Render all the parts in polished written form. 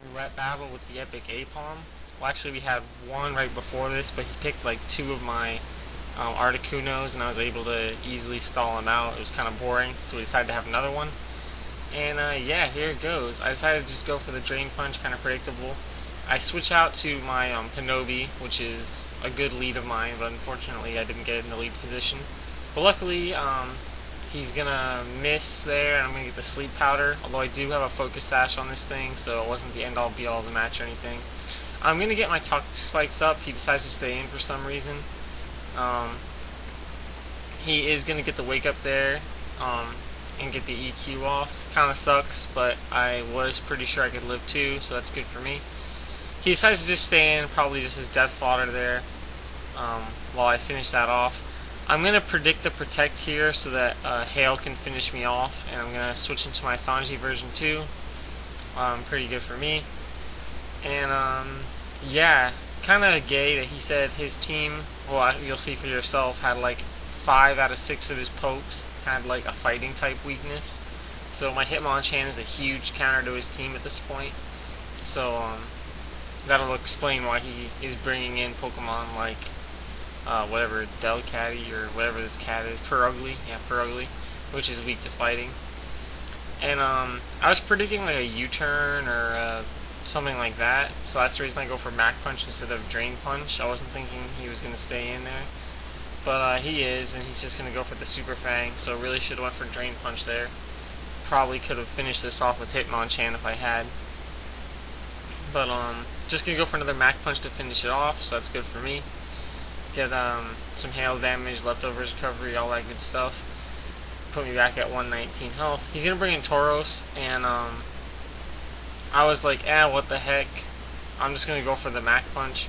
Roulette battle with the TheEpicAipom. Well, actually, we had one right before this, but he picked like two of my Articunos, and I was able to easily stall him out. It was kind of boring, so we decided to have another one. And yeah, here it goes. I decided to just go for the Drain Punch, kind of predictable. I switch out to my Kenobi, which is a good lead of mine, but unfortunately I didn't get in the lead position. But luckily, he's gonna miss there, and I'm gonna get the Sleep Powder. Although I do have a Focus Sash on this thing, so it wasn't the end-all be-all of the match or anything. I'm gonna get my Toxic Spikes up. He decides to stay in for some reason. Um, he is gonna get the Wake Up there, and get the EQ off. Kind of sucks, but I was pretty sure I could live too, so that's good for me. He decides to just stay in, probably just his death fodder there, while I finish that off. I'm going to predict the Protect here so that Hail can finish me off, and I'm going to switch into my Sanji version 2. Pretty good for me. And yeah, kind of gay that he said his team, well, you'll see for yourself, had like 5 out of 6 of his pokes had like a fighting type weakness. So my Hitmonchan is a huge counter to his team at this point. So that'll explain why he is bringing in Pokemon like whatever Delcatty or whatever this cat is, Purugly, yeah, Purugly, which is weak to fighting. And I was predicting like a U-turn or something like that, so that's the reason I go for Mach Punch instead of Drain Punch. I wasn't thinking he was gonna stay in there, but he is, and he's just gonna go for the Super Fang. So really should have went for Drain Punch there. Probably could have finished this off with Hitmonchan if I had. But just gonna go for another Mach Punch to finish it off, so that's good for me. Get some hail damage, leftovers recovery, all that good stuff. Put me back at 119 health. He's gonna bring in Tauros, and I was like, what the heck? I'm just gonna go for the Mach Punch.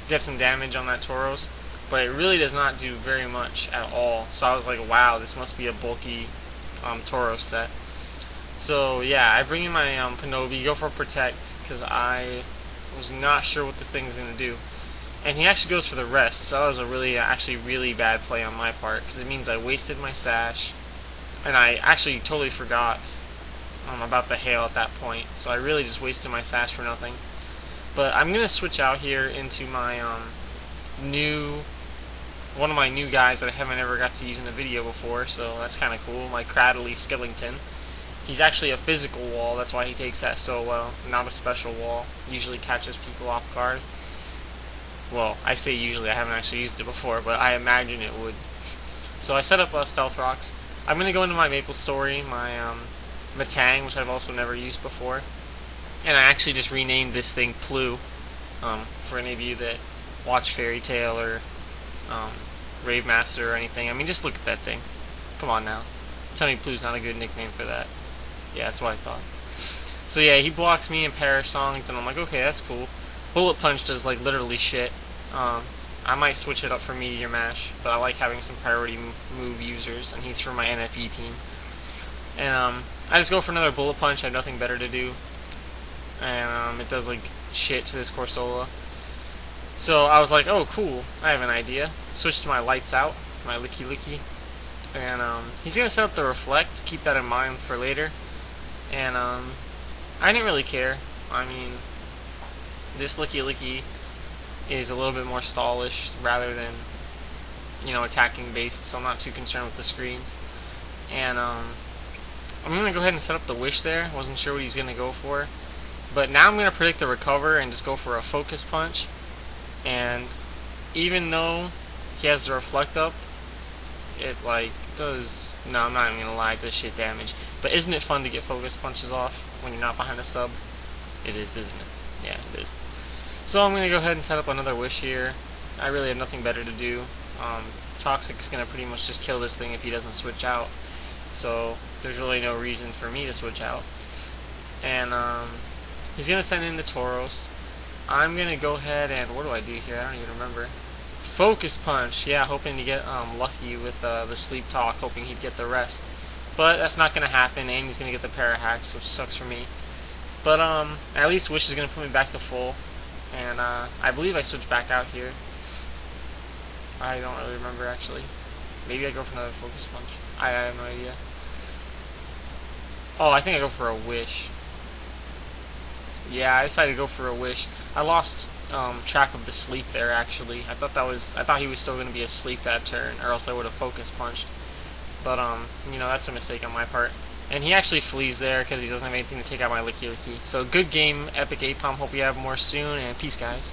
Get some damage on that Tauros, but it really does not do very much at all. So I was like, wow, this must be a bulky Tauros set. So yeah, I bring in my Kenobi, go for Protect, because I was not sure what this thing is going to do. And he actually goes for the rest, so that was a really bad play on my part, because it means I wasted my Sash, and I actually totally forgot about the Hail at that point, so I really just wasted my Sash for nothing. But I'm going to switch out here into my one of my new guys that I haven't ever got to use in a video before, so that's kind of cool, my Cradley Skellington. He's actually a physical wall, that's why he takes that so well, not a special wall. Usually catches people off guard. Well, I say usually, I haven't actually used it before, but I imagine it would. So I set up Stealth Rocks. I'm going to go into my Maple Story, my Matang, which I've also never used before. And I actually just renamed this thing Plu, for any of you that watch Fairy Tail or Rave Master or anything. I mean, just look at that thing. Come on now. Tell me Plu's not a good nickname for that. Yeah, that's what I thought. So yeah, he blocks me in Parish Songs, and I'm like, okay, that's cool. Bullet Punch does like literally shit. I might switch it up for Meteor Mash, but I like having some priority move users, and he's for my NFE team. And I just go for another Bullet Punch. I have nothing better to do, and it does like shit to this Corsola. So I was like, oh cool, I have an idea. Switch to my Lights Out, my Licky Licky, and he's gonna set up the Reflect. Keep that in mind for later. And I didn't really care. I mean, this Licky Licky is a little bit more stallish rather than, attacking based, so I'm not too concerned with the screens. And I'm gonna go ahead and set up the Wish there. Wasn't sure what he's gonna go for, but now I'm gonna predict the Recover and just go for a Focus Punch. And even though he has the Reflect up, it like does, no, I'm not even gonna lie, it does shit damage. But isn't it fun to get Focus Punches off when you're not behind a sub? It is, isn't it? Yeah, it is. So I'm gonna go ahead and set up another Wish here. I really have nothing better to do. Toxic's gonna pretty much just kill this thing if he doesn't switch out. So there's really no reason for me to switch out. And he's gonna send in the Tauros. I'm gonna go ahead and, what do I do here? I don't even remember. Focus Punch, yeah, hoping to get lucky with the Sleep Talk, hoping he'd get the rest. But that's not gonna happen, and he's gonna get the Parahacks, which sucks for me. But at least Wish is gonna put me back to full, and I believe I switch back out here. I don't really remember actually. Maybe I go for another Focus Punch. I have no idea. Oh, I think I go for a wish. Yeah, I decided to go for a wish. I lost track of the sleep there. Actually, I thought he was still going to be asleep that turn, or else I would have focus punched. But that's a mistake on my part. And he actually flees there because he doesn't have anything to take out my Licky Licky. So good game, Epic Apom. Hope you have more soon, and peace, guys.